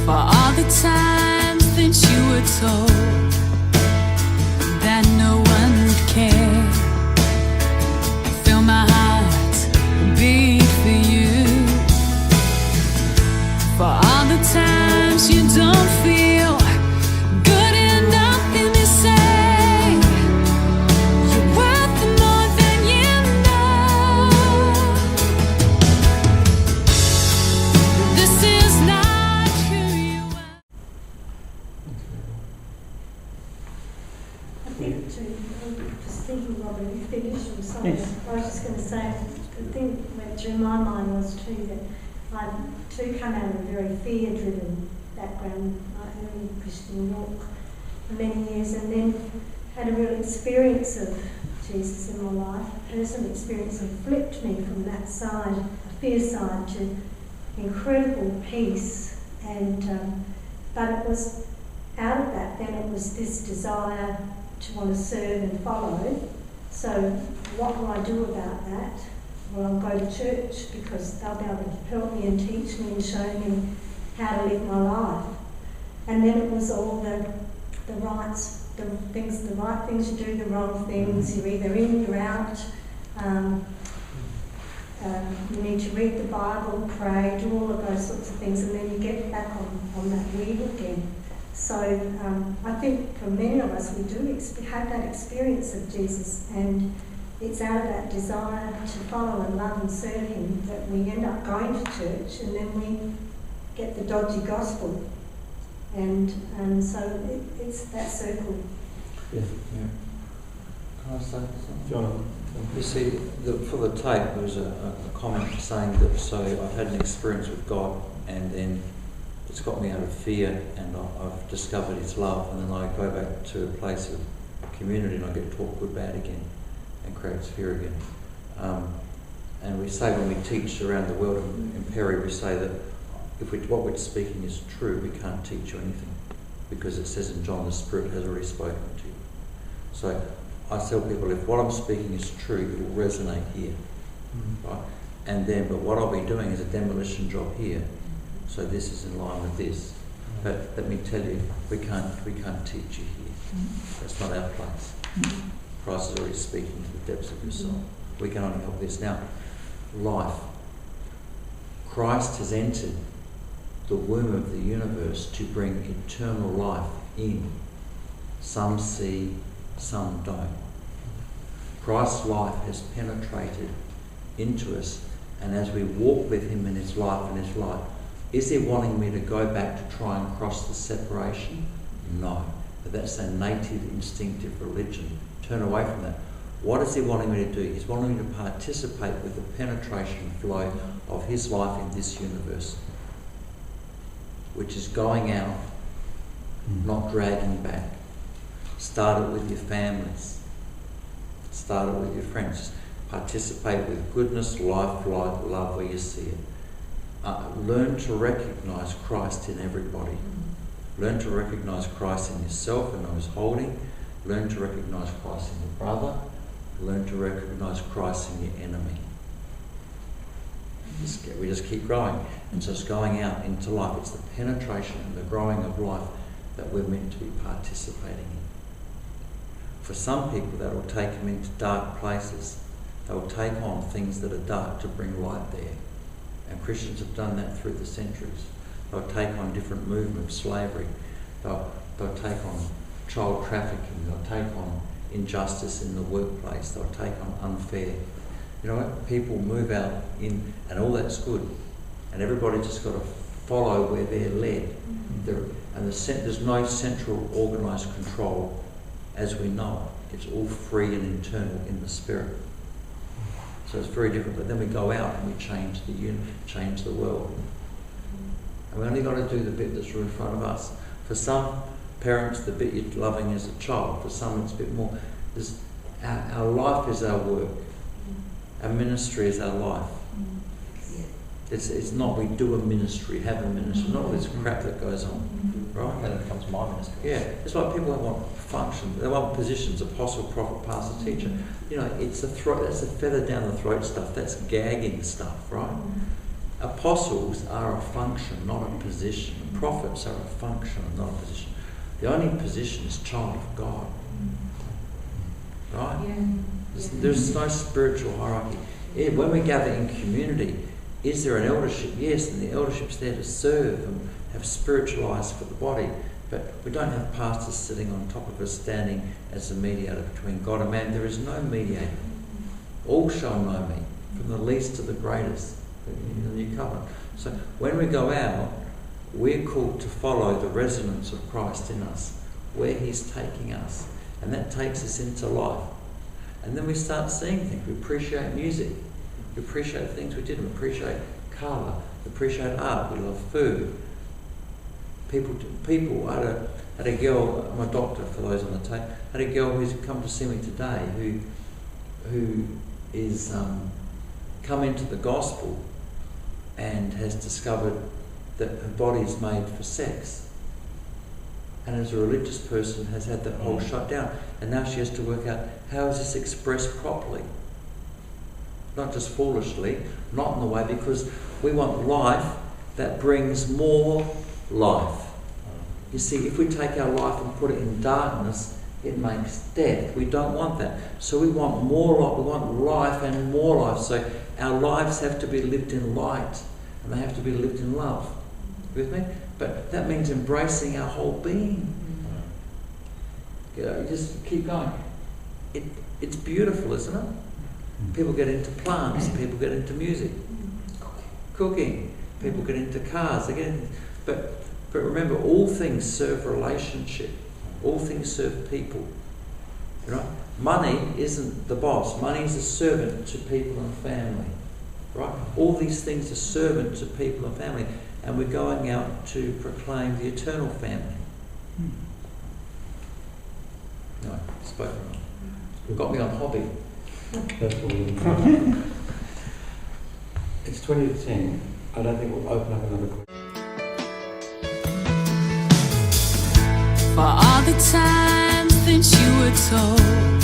For all the times that you were told that no one would care, feel my heart beat for you. For all the times you don't feel good enough in me, say you're worth more than you know. This is not who you are. I think just thinking, Robert, you finished or something. Yes. I was just going to say, the thing that went through my mind was too that I too come out of a very fear-driven background. I early Christian walk for many years, and then had a real experience of Jesus in my life, a personal experience, and flipped me from that side, the fear side, to incredible peace. And but it was out of that, then it was this desire to want to serve and follow. So what will I do about that? Well, I'll go to church because they'll be able to help me and teach me and show me how to live my life. And then it was all the right things to do, the wrong things. You're either in, you're out. You need to read the Bible, pray, do all of those sorts of things, and then you get back on that wheel again. So I think for many of us, we do have that experience of Jesus, and it's out of that desire to follow and love and serve him that we end up going to church, and then we get the dodgy gospel. And so it's that circle. Yeah. Can I say something? John. You see, for the tape, there was a comment saying that, so I've had an experience with God, and then it's got me out of fear, and I've discovered his love, and then I go back to a place of community and I get taught good, bad again, and creates fear again. And we say when we teach around the world in Perry, we say that if what we're speaking is true, we can't teach you anything, because it says in John, the Spirit has already spoken to you. So I tell people, if what I'm speaking is true, it will resonate here, right? And then, but what I'll be doing is a demolition job here. So this is in line with this. But let me tell you, we can't teach you here. That's not our place. Christ is already speaking to the depths of your soul. We can only help this. Now, life. Christ has entered the womb of the universe to bring eternal life in. Some see, some don't. Christ's life has penetrated into us, and as we walk with him in his life and his life, is he wanting me to go back to try and cross the separation? No. But that's a native, instinctive religion. Turn away from that. What is he wanting me to do? He's wanting me to participate with the penetration flow of his life in this universe, which is going out, not dragging back. Start it with your families. Start it with your friends. Participate with goodness, life, light, love where you see it. Learn to recognise Christ in everybody. Learn to recognise Christ in yourself and those holding. Learn to recognise Christ in your brother. Learn to recognise Christ in your enemy. We just keep growing. And so it's going out into life. It's the penetration and the growing of life that we're meant to be participating in. For some people, that will take them into dark places. They will take on things that are dark to bring light there. And Christians have done that through the centuries. They'll take on different movements, slavery. They'll take on child trafficking. They'll take on injustice in the workplace. They'll take on unfair. You know what? People move out in, and all that's good. And everybody just got to follow where they're led. There's no central organised control as we know it. It's all free and internal in the spirit. So it's very different. But then we go out and we change the world. And we only got to do the bit that's right in front of us. For some parents, the bit you're loving as a child. For some, it's a bit more. Our life is our work. Our ministry is our life. It's not we do a ministry, have a ministry, not all this crap that goes on, right? And it becomes my ministry. Yeah, it's like people that want function, they want positions, apostle, prophet, pastor, teacher. You know, it's the throat, that's the feather down the throat stuff, that's gagging stuff, right? Apostles are a function, not a position. Prophets are a function, not a position. The only position is child of God. Right? There's no spiritual hierarchy. When we gather in community, is there an eldership? Yes, and the eldership's there to serve and have spiritual eyes for the body. But we don't have pastors sitting on top of us, standing as a mediator between God and man. There is no mediator. All shall know me, from the least to the greatest, in the new covenant. So when we go out, we're called to follow the resonance of Christ in us, where he's taking us. And that takes us into life. And then we start seeing things. We appreciate music. We appreciate things we didn't. We appreciate colour. We appreciate art. We love food. People had a girl, my doctor, for those on the tape, had a girl who's come to see me today who is come into the gospel and has discovered that her body is made for sex. And as a religious person has had that whole shut down. And now she has to work out, how is this expressed properly? Not just foolishly, not in the way, because we want life that brings more life. You see, if we take our life and put it in darkness, it makes death. We don't want that. So we want more life. We want life and more life. So our lives have to be lived in light, and they have to be lived in love. With me? But that means embracing our whole being. You know, just keep going. It's beautiful, isn't it? People get into plants. People get into music, cooking. People get into cars. They get into, but remember, all things serve relationship. All things serve people. You know, money isn't the boss. Money is a servant to people and family. Right? All these things are servant to people and family. And we're going out to proclaim the eternal family. No, spoken on. Got me on hobby. That's all. It's 20 to 10. I don't think we'll open up another question. For all the times that you were told